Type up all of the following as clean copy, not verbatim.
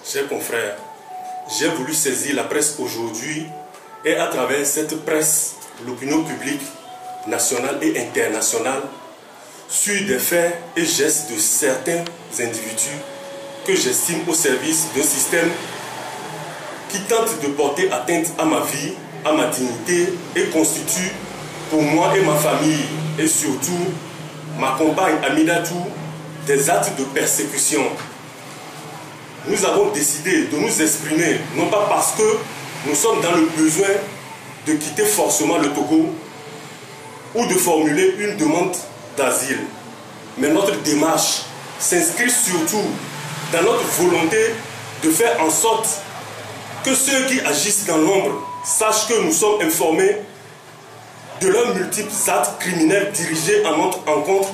Chers confrères, j'ai voulu saisir la presse aujourd'hui et à travers cette presse, l'opinion publique nationale et internationale sur des faits et gestes de certains individus que j'estime au service d'un système qui tente de porter atteinte à ma vie, à ma dignité et constitue pour moi et ma famille et surtout ma compagne Amidatou des actes de persécution. Nous avons décidé de nous exprimer, non pas parce que nous sommes dans le besoin de quitter forcément le Togo ou de formuler une demande d'asile. Mais notre démarche s'inscrit surtout dans notre volonté de faire en sorte que ceux qui agissent dans l'ombre sachent que nous sommes informés de leurs multiples actes criminels dirigés à notre encontre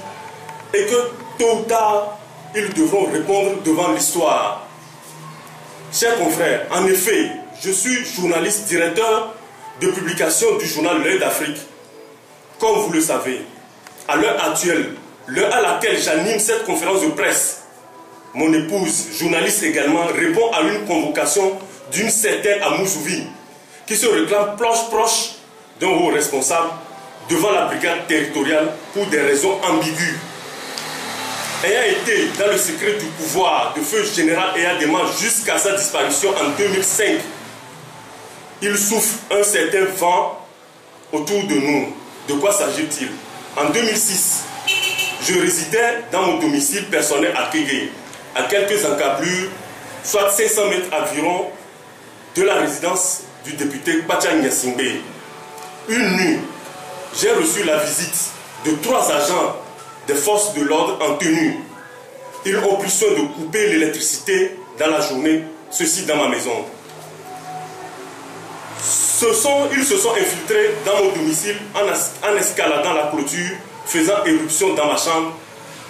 et que tôt ou tard, ils devront répondre devant l'histoire. Chers confrères, en effet, je suis journaliste directeur de publication du journal L'Œil d'Afrique. Comme vous le savez, à l'heure actuelle, l'heure à laquelle j'anime cette conférence de presse, mon épouse, journaliste également, répond à une convocation d'une certaine Amouzouvi qui se réclame proche d'un haut responsable devant la brigade territoriale pour des raisons ambiguës. Ayant été dans le secret du pouvoir de feu général Eyadema jusqu'à sa disparition en 2005, il souffle un certain vent autour de nous. De quoi s'agit-il? En 2006, je résidais dans mon domicile personnel à Kégué, à quelques encablures, soit 500 mètres environ de la résidence du député Pacha Nyasingbe. Une nuit, j'ai reçu la visite de 3 agents des forces de l'ordre en tenue. Ils ont pris soin de couper l'électricité dans la journée, ceci dans ma maison. Ils se sont infiltrés dans mon domicile en escaladant la clôture, faisant éruption dans ma chambre,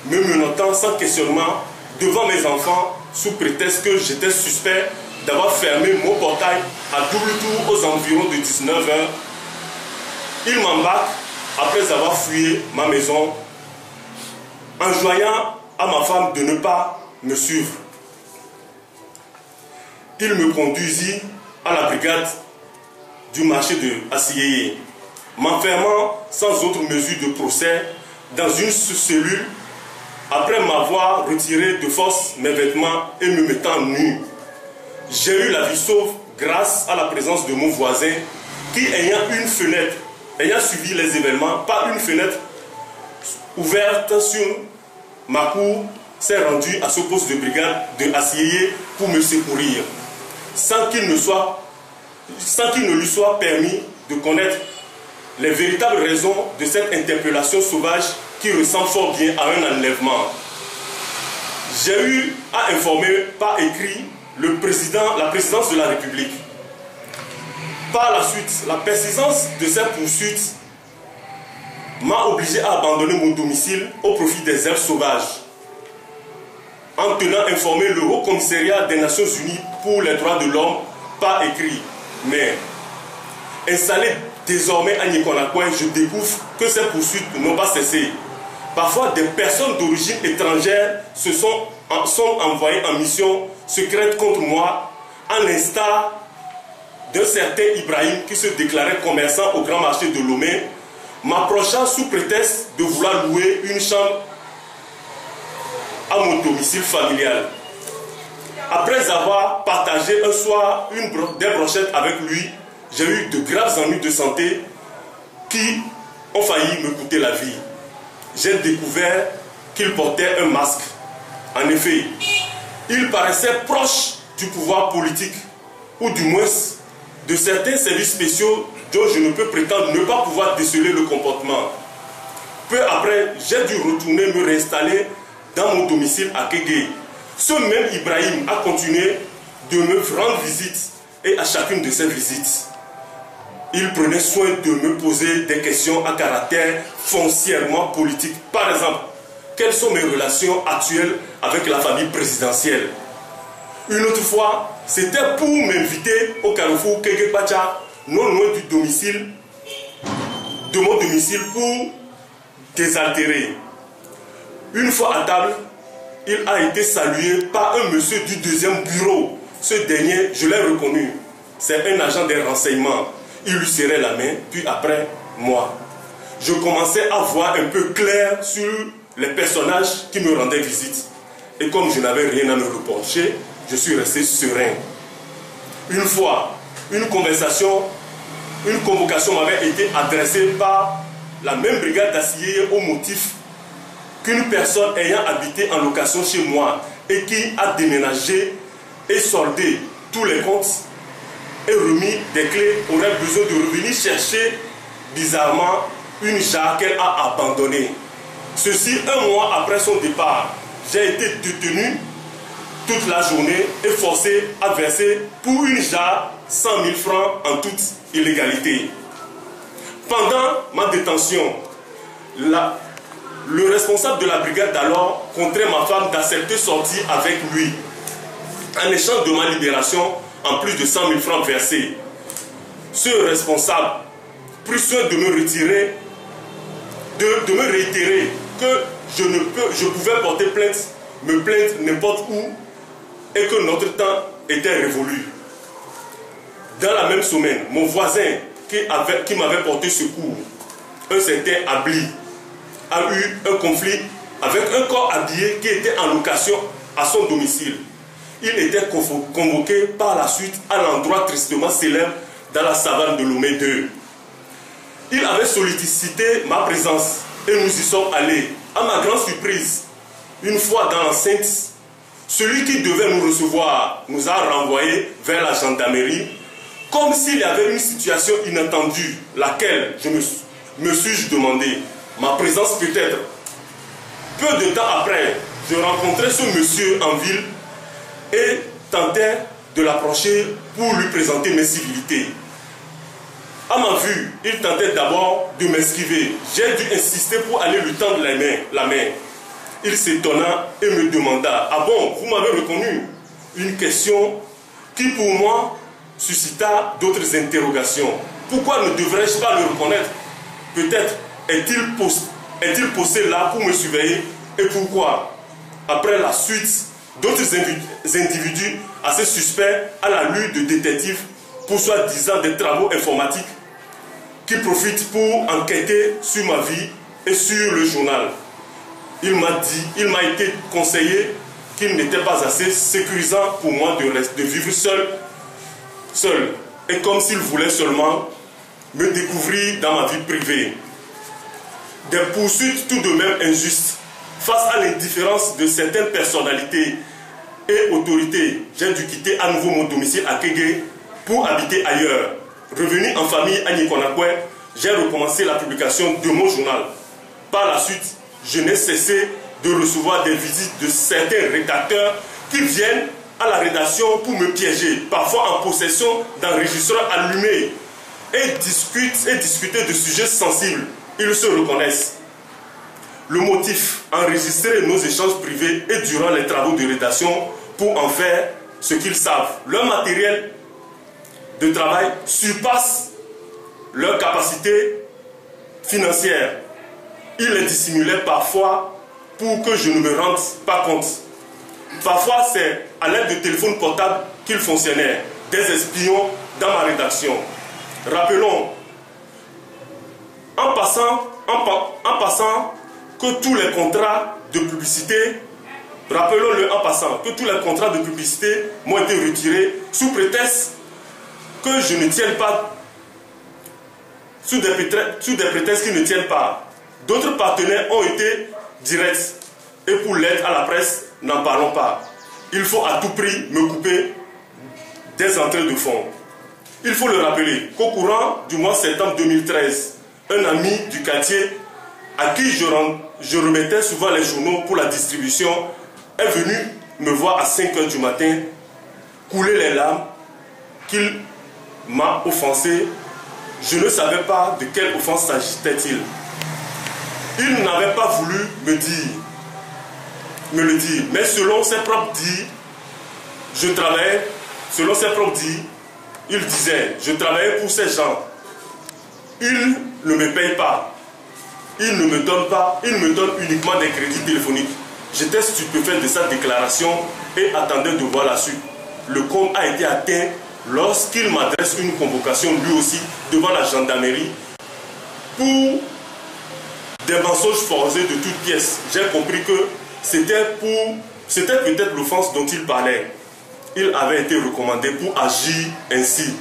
me menottant sans questionnement devant mes enfants sous prétexte que j'étais suspect d'avoir fermé mon portail à double tour aux environs de 19 h. Ils m'embarquent après avoir fouillé ma maison, enjoignant à ma femme de ne pas me suivre. Il me conduisit à la brigade du marché de Assiyeye, m'enfermant sans autre mesure de procès dans une cellule après m'avoir retiré de force mes vêtements et me mettant nu. J'ai eu la vie sauve grâce à la présence de mon voisin qui, ayant suivi les événements par une fenêtre ouverte sur ma cour, s'est rendu à ce poste de brigade de Assiyeye pour me secourir, sans qu'il ne lui soit permis de connaître les véritables raisons de cette interpellation sauvage qui ressemble fort bien à un enlèvement. J'ai eu à informer par écrit la présidence de la République. Par la suite, la persistance de cette poursuite m'a obligé à abandonner mon domicile au profit des herbes sauvages, en tenant informé le Haut Commissariat des Nations Unies pour les droits de l'homme par écrit. Mais installé désormais à Nikonakouin, je découvre que ces poursuites n'ont pas cessé. Parfois, des personnes d'origine étrangère sont envoyées en mission secrète contre moi, à l'instar d'un certain Ibrahim qui se déclarait commerçant au grand marché de Lomé, m'approchant sous prétexte de vouloir louer une chambre à mon domicile familial. Après avoir partagé un soir des brochettes avec lui, j'ai eu de graves ennuis de santé qui ont failli me coûter la vie. J'ai découvert qu'il portait un masque. En effet, il paraissait proche du pouvoir politique, ou du moins de certains services spéciaux dont je ne peux prétendre ne pas pouvoir déceler le comportement. Peu après, j'ai dû retourner me réinstaller dans mon domicile à Kégué. Ce même Ibrahim a continué de me rendre visite et à chacune de ces visites, il prenait soin de me poser des questions à caractère foncièrement politique. Par exemple, quelles sont mes relations actuelles avec la famille présidentielle? Une autre fois, c'était pour m'inviter au carrefour Kégué Pacha, non loin du domicile, de mon domicile, pour désaltérer. Une fois à table, il a été salué par un monsieur du deuxième bureau Ce dernier, je l'ai reconnu. C'est un agent des renseignements. Il lui serrait la main, puis après, moi. Je commençais à voir un peu clair sur les personnages qui me rendaient visite. Et comme je n'avais rien à me reprocher, je suis resté serein. Une fois, une convocation m'avait été adressée par la même brigade d'Assié au motif qu'une personne ayant habité en location chez moi et qui a déménagé et soldé tous les comptes et remis des clés aurait besoin de revenir chercher bizarrement une jarre qu'elle a abandonnée. Ceci 1 mois après son départ. J'ai été détenu toute la journée et forcé à verser pour une jarre 100 000 francs en toute illégalité. Pendant ma détention, le responsable de la brigade d'alors contraint ma femme d'accepter sortir avec lui en échange de ma libération en plus de 100 000 francs versés. Ce responsable prit soin de me retirer, de me réitérer que je pouvais porter plainte, me plaindre n'importe où et que notre temps était révolu. Dans la même semaine, mon voisin qui m'avait porté secours, un certain Abli, a eu un conflit avec un corps habillé qui était en location à son domicile. Il était convoqué par la suite à l'endroit tristement célèbre dans la savane de Lomé 2. Il avait sollicité ma présence et nous y sommes allés. À ma grande surprise, une fois dans l'enceinte, celui qui devait nous recevoir nous a renvoyés vers la gendarmerie comme s'il y avait une situation inattendue, laquelle je me suis demandé. Ma présence peut-être. Peu de temps après, je rencontrais ce monsieur en ville et tentais de l'approcher pour lui présenter mes civilités. À ma vue, il tentait d'abord de m'esquiver. J'ai dû insister pour aller lui tendre la main. Il s'étonna et me demanda « Ah bon, vous m'avez reconnu ?» Une question qui pour moi suscita d'autres interrogations. Pourquoi ne devrais-je pas le reconnaître? Peut-être est-il posté là pour me surveiller? Et pourquoi? Après la suite, d'autres individus assez suspects à la lutte de détectives pour soi-disant des travaux informatiques qui profitent pour enquêter sur ma vie et sur le journal. Il m'a été conseillé qu'il n'était pas assez sécurisant pour moi de vivre seul. Et comme s'il voulait seulement me découvrir dans ma vie privée. Des poursuites tout de même injustes face à l'indifférence de certaines personnalités et autorités. J'ai dû quitter à nouveau mon domicile à Kégué pour habiter ailleurs. Revenu en famille à Nikonakwe, j'ai recommencé la publication de mon journal. Par la suite, je n'ai cessé de recevoir des visites de certains rédacteurs qui viennent à la rédaction pour me piéger, parfois en possession d'enregistreurs allumés, et discuter de sujets sensibles. Ils se reconnaissent. Le motif, enregistrer nos échanges privés et durant les travaux de rédaction pour en faire ce qu'ils savent. Leur matériel de travail surpasse leur capacité financière. Ils les dissimulaient parfois pour que je ne me rende pas compte. Parfois, c'est à l'aide de téléphones portables qu'ils fonctionnaient, des espions dans ma rédaction. Rappelons, en passant que tous les contrats de publicité, rappelons-le en passant, que tous les contrats de publicité m'ont été retirés sous prétexte que je ne tienne pas, sous des prétextes qui ne tiennent pas. D'autres partenaires ont été directs. Et pour l'aide à la presse, n'en parlons pas. Il faut à tout prix me couper des entrées de fonds. Il faut le rappeler qu'au courant du mois de septembre 2013, un ami du quartier à qui je remettais souvent les journaux pour la distribution est venu me voir à 5 h du matin, couler les larmes, qu'il m'a offensé. Je ne savais pas de quelle offense s'agissait-il. Il n'avait pas voulu me le dire, mais selon ses propres dires, il disait, je travaillais pour ces gens. Ils ne me payent pas. Ils ne me donnent pas. Ils me donnent uniquement des crédits téléphoniques. J'étais stupéfait de sa déclaration et attendais de voir la suite. le comble a été atteint lorsqu'il m'adresse une convocation lui aussi devant la gendarmerie pour des mensonges forcés de toutes pièces. J'ai compris que c'était peut-être l'offense dont il parlait. Il avait été recommandé pour agir ainsi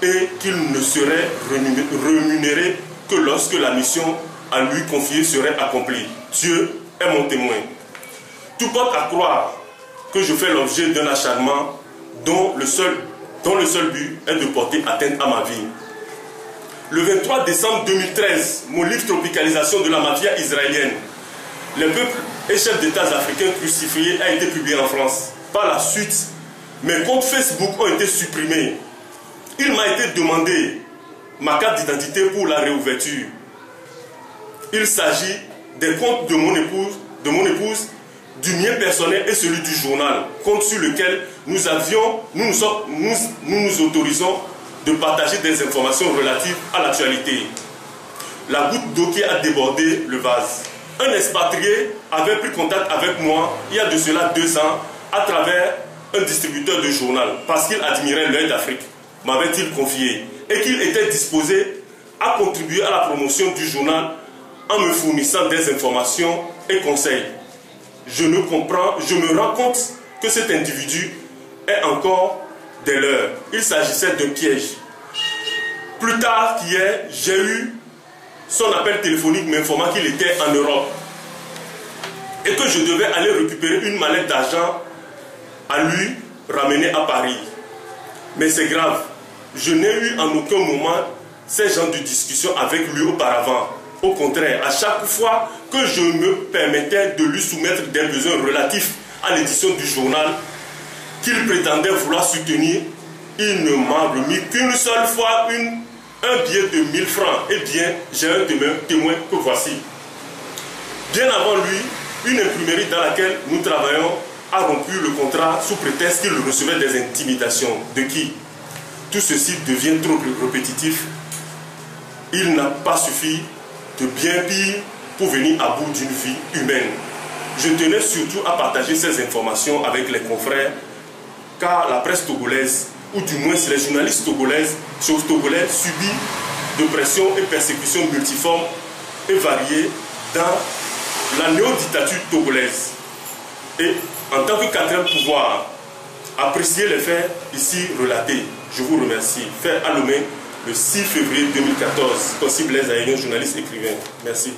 et qu'il ne serait rémunéré que lorsque la mission à lui confiée serait accomplie. Dieu est mon témoin. Tout porte à croire que je fais l'objet d'un acharnement dont le seul but est de porter atteinte à ma vie. Le 23 décembre 2013, mon livre Tropicalisation de la mafia israélienne, les peuples et chefs d'État africains crucifiés a été publié en France. Par la suite, mes comptes Facebook ont été supprimés. Il m'a été demandé ma carte d'identité pour la réouverture. Il s'agit des comptes de mon épouse, du mien personnel et celui du journal, compte sur lequel nous nous autorisons de partager des informations relatives à l'actualité. La goutte d'eau qui a débordé le vase. Un expatrié avait pris contact avec moi il y a de cela 2 ans à travers un distributeur de journal parce qu'il admirait l'œil d'Afrique, m'avait-il confié, et qu'il était disposé à contribuer à la promotion du journal en me fournissant des informations et conseils. Je me rends compte que cet individu est encore des leurs. Il s'agissait d'un piège. Plus tard qu'hier, j'ai eu son appel téléphonique m'informant qu'il était en Europe et que je devais aller récupérer une mallette d'argent à lui ramener à Paris. Mais c'est grave, je n'ai eu en aucun moment ces genres de discussions avec lui auparavant. Au contraire, à chaque fois que je me permettais de lui soumettre des besoins relatifs à l'édition du journal qu'il prétendait vouloir soutenir, il ne m'a remis qu'une seule fois un billet de 1000 francs. Eh bien, j'ai un témoin que voici. Bien avant lui, une imprimerie dans laquelle nous travaillons a rompu le contrat sous prétexte qu'il recevait des intimidations. De qui? Tout ceci devient trop répétitif. Il n'a pas suffi de bien pire pour venir à bout d'une vie humaine. Je tenais surtout à partager ces informations avec les confrères, car la presse togolaise, ou du moins les journalistes togolais subissent de pression et persécutions multiformes et variées dans la néo-dictature togolaise. Et en tant que quatrième pouvoir, appréciez les faits ici relatés. Je vous remercie. Fait à Lomé, le 6 février 2014. Concis Blaise Aïen, journaliste écrivain. Merci.